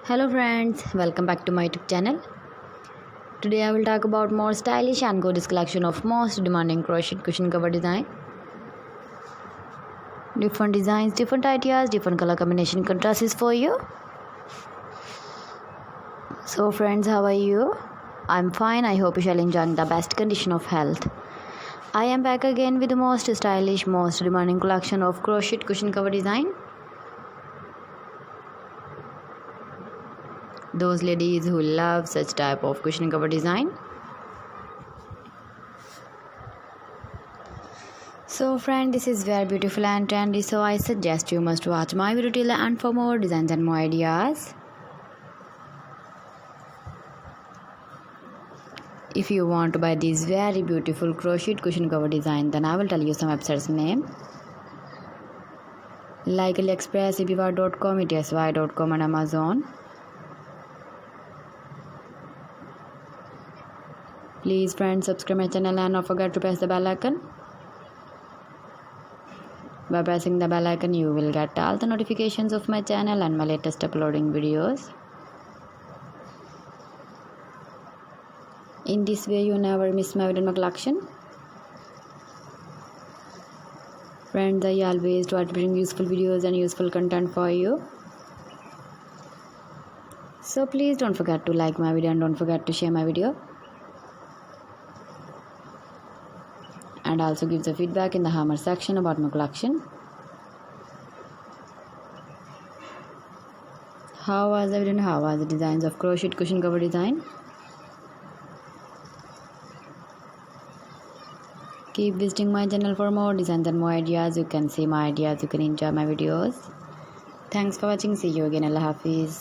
Hello friends, welcome back to my YouTube channel. Today I will talk about more stylish and gorgeous collection of most demanding crochet cushion cover design. Different designs, different ideas, different color combination contrasts for you. So friends, how are you? I'm fine. I hope you shall enjoy the best condition of health. I am back again with the most stylish, most demanding collection of crochet cushion cover design. Those ladies who love such type of cushion cover design. So friend, this is very beautiful and trendy, so I suggest you must watch my video till the end for more designs and more ideas. If you want to buy this very beautiful crochet cushion cover design, then I will tell you some websites name like AliExpress, eBay.com, ETSY.com and Amazon. Please friends, subscribe my channel and don't forget to press the bell icon. By pressing the bell icon, you will get all the notifications of my channel and my latest uploading videos. In this way, you never miss my video collection. Friends, I always try to bring useful videos and useful content for you. So please don't forget to like my video and don't forget to share my video. And also give the feedback in the hammer section about my collection. How was the video and how was the designs of crochet cushion cover design? Keep visiting my channel for more designs and more ideas. You can see my ideas, you can enjoy my videos. Thanks for watching. See you again. Allah Hafiz.